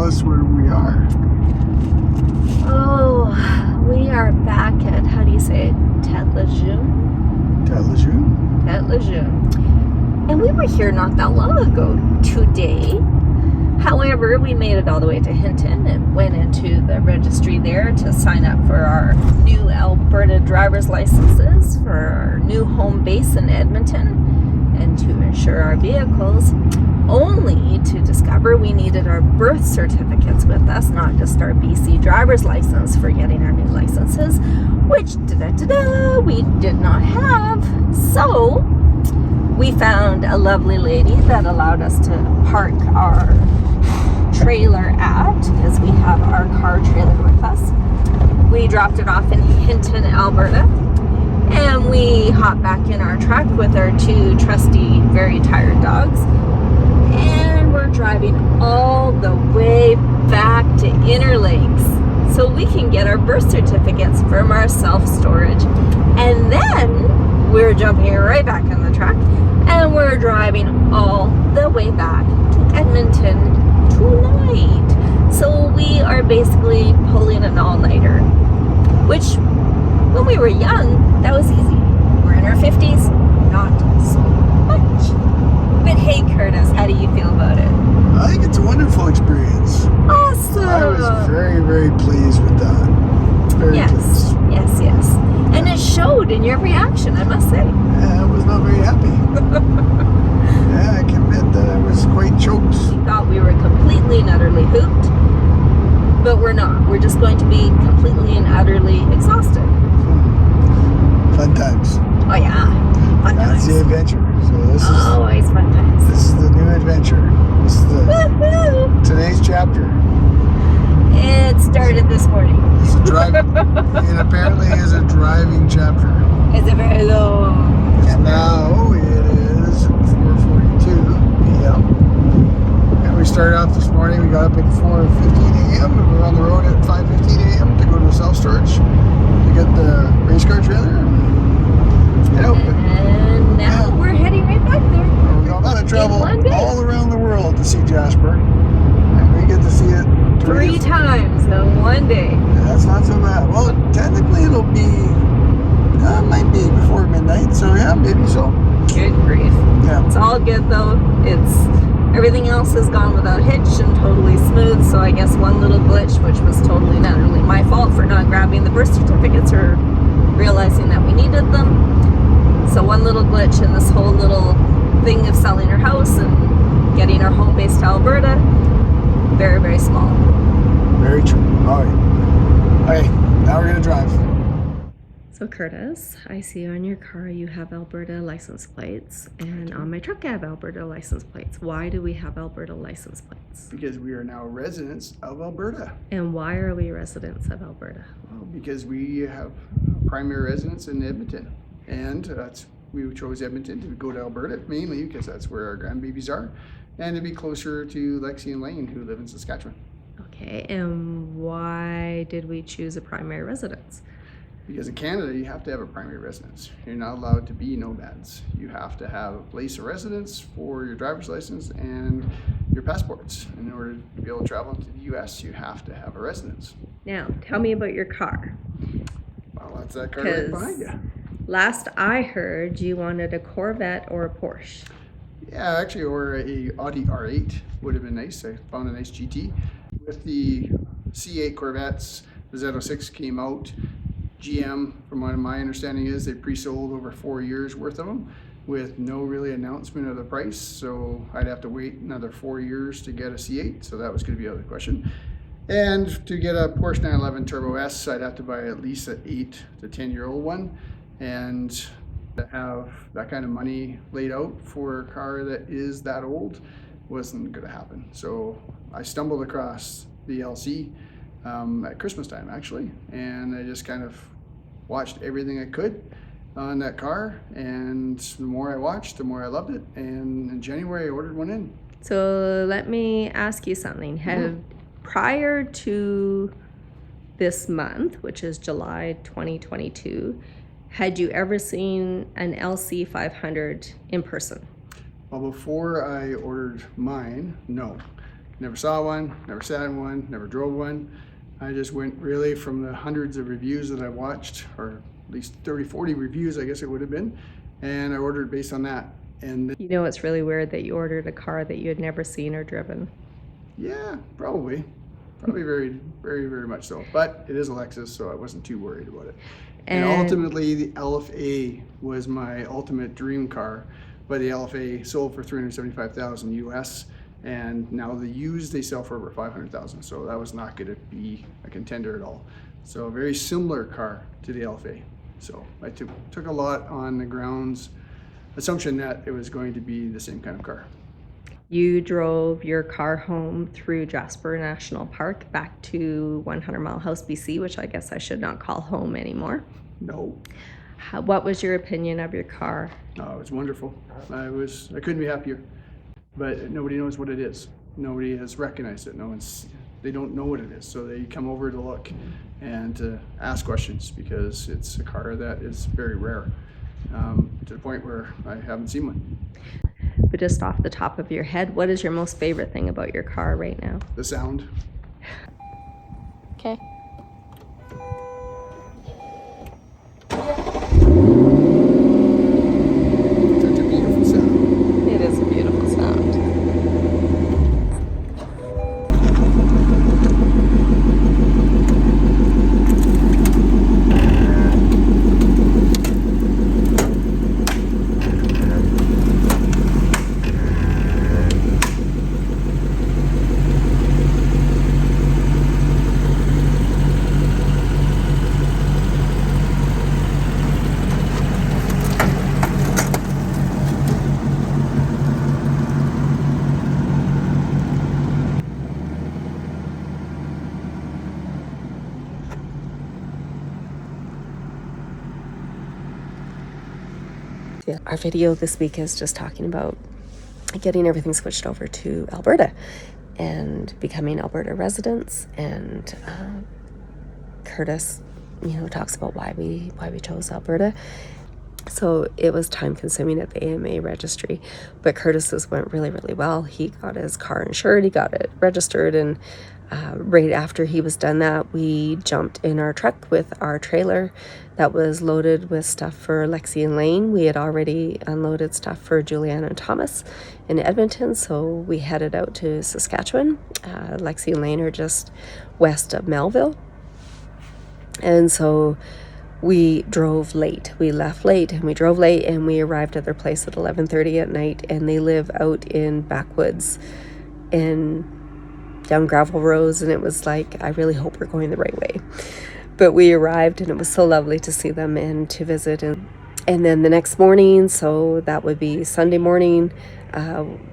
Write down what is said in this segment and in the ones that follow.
tell us where we are. Oh, we are back at, how do you say it? Tet Lejeune? Tet Lejeune? Tet Lejeune. And we were here not that long ago today. However, we made it all the way to Hinton and went into the registry there to sign up for our new Alberta driver's licenses for our new home base in Edmonton and to insure our vehicles, only to discover we needed our birth certificates with us, not just our BC driver's license for getting our new licenses, which we did not have. So we found a lovely lady that allowed us to park our trailer at, because we have our car trailer with us. We dropped it off in Hinton, Alberta, and we hopped back in our truck with our two trusty, very tired dogs, and we're driving all the way back to Inner Lakes so we can get our birth certificates from our self-storage. And then we're jumping right back in the truck and we're driving all the way back to Edmonton tonight. So we are basically pulling an all-nighter, which when we were young, that was easy. We're in our 50s, not so much. But hey, Curtis, how do you feel about it? I think it's a wonderful experience. Awesome. I was very, very pleased with that. Very pleased. Yes. And it showed in your reaction, I must say. Yeah, I was not very happy. Yeah, I can admit that I was quite choked. We thought we were completely and utterly hooped, but we're not. We're just going to be completely and utterly exhausted. Fun times. Oh yeah, fun That's times. the adventure. So this is Always fun times. this is the new adventure. This is the today's chapter. It started this morning. It's a drive. It apparently is a driving chapter. It's a very long. And now it is 4:42 p.m. And we started off this morning. We got up at 4:15 a.m. and we're on the road at 5:15 a.m. to go to self-storage to get the race car trailer. And now we're heading right back there. We're going to travel all around the world to see Jasper, and we get to see it three times in one day. That's not so bad. Well, technically it'll be, might be before midnight, so yeah, maybe so. Good grief. Yeah. It's all good though. Everything else has gone without hitch and totally smooth, so I guess one little glitch, which was totally and utterly my fault for not grabbing the birth certificates or realizing that we needed them. So one little glitch in this whole little thing of selling our house and getting our home base to Alberta, very, very small. Very true. All right. Okay, now we're going to drive. So Curtis, I see on your car you have Alberta license plates, and on my truck I have Alberta license plates. Why do we have Alberta license plates? Because we are now residents of Alberta. And why are we residents of Alberta? Well, because we have primary residence in Edmonton. And we chose Edmonton to go to Alberta, mainly because that's where our grandbabies are, and to be closer to Lexi and Lane, who live in Saskatchewan. Okay, and why did we choose a primary residence? Because in Canada, you have to have a primary residence. You're not allowed to be nomads. You have to have a place of residence for your driver's license and your passports. In order to be able to travel to the U.S., you have to have a residence. Now, tell me about your car. Well, that's that car right behind you. Last I heard, you wanted a Corvette or a Porsche. Yeah, actually, or a Audi R8 would have been nice. I found a nice GT. With the C8 Corvettes, the Z06 came out. GM, from what my understanding is, they pre-sold over 4 years worth of them with no really announcement of the price. So I'd have to wait another 4 years to get a C8. So that was going to be out of the question. And to get a Porsche 911 Turbo S, I'd have to buy at least an 8 to 10-year-old one. And to have that kind of money laid out for a car that is that old wasn't going to happen. So I stumbled across the LC at Christmas time, actually, and I just kind of watched everything I could on that car, and the more I watched, the more I loved it, and in January I ordered one in. So let me ask you something. Prior to this month, which is July 2022, had you ever seen an LC 500 in person? Well, before I ordered mine, no. Never saw one, never sat in one, never drove one. I just went really from the hundreds of reviews that I watched, or at least 30, 40 reviews, I guess it would have been, and I ordered based on that. And You know, it's really weird that you ordered a car that you had never seen or driven. yeah, probably very, very, very much so. But it is a Lexus, so I wasn't too worried about it. And ultimately, the LFA was my ultimate dream car, but the LFA sold for $375,000 US, and now the used they sell for over $500,000. So that was not going to be a contender at all. So a very similar car to the LFA. So I took a lot on the grounds assumption that it was going to be the same kind of car. You drove your car home through Jasper National Park back to 100 Mile House, BC, which I guess I should not call home anymore. No. What was your opinion of your car? Oh, it was wonderful. I couldn't be happier. But nobody knows what it is. Nobody has recognized it. They don't know what it is. So they come over to look and to ask questions because it's a car that is very rare, to the point where I haven't seen one. But just off the top of your head, what is your most favorite thing about your car right now? The sound. Okay. Such a beautiful sound. It is a beautiful sound. Yeah, our video this week is just talking about getting everything switched over to Alberta and becoming Alberta residents. And Curtis, talks about why we chose Alberta. So it was time consuming at the AMA registry, but Curtis's went really, really well. He got his car insured, he got it registered, and right after he was done that, we jumped in our truck with our trailer that was loaded with stuff for Lexi and Lane. We had already unloaded stuff for Juliana and Thomas in Edmonton, so we headed out to Saskatchewan. Lexi and Lane are just west of Melville, and so we drove late. We left late and we drove late, and we arrived at their place at 11:30 at night, and they live out in backwoods in down gravel roads, and it was like, I really hope we're going the right way. But we arrived, and it was so lovely to see them and to visit. And then the next morning, so that would be Sunday morning,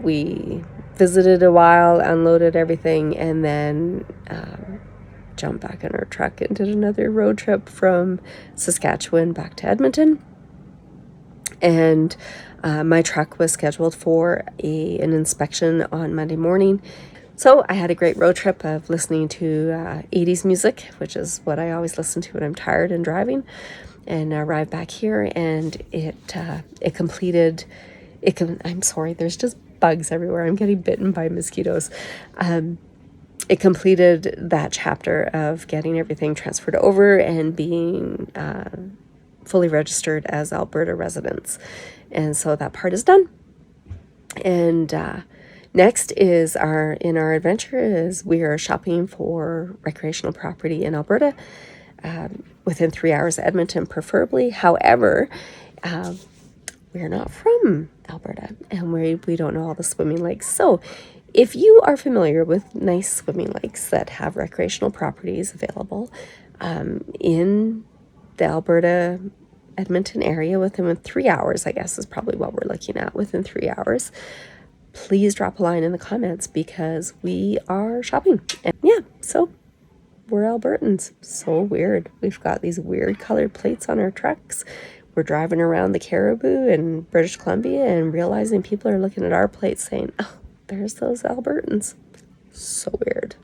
we visited a while, unloaded everything, and then jumped back in our truck and did another road trip from Saskatchewan back to Edmonton. And my truck was scheduled for an inspection on Monday morning. So I had a great road trip of listening to 80s music, which is what I always listen to when I'm tired and driving, and arrived back here, and I'm sorry, there's just bugs everywhere. I'm getting bitten by mosquitoes. It completed that chapter of getting everything transferred over and being fully registered as Alberta residents. And so that part is done. And next is our adventure is we are shopping for recreational property in Alberta, within 3 hours of Edmonton, preferably. However, we're not from Alberta, and we don't know all the swimming lakes. So if you are familiar with nice swimming lakes that have recreational properties available in the Alberta Edmonton area within 3 hours, I guess is probably what we're looking at, within 3 hours, please drop a line in the comments, because we are shopping. And yeah, so we're Albertans. So weird. We've got these weird colored plates on our trucks. We're driving around the Caribou in British Columbia and realizing people are looking at our plates saying, oh, there's those Albertans. So weird.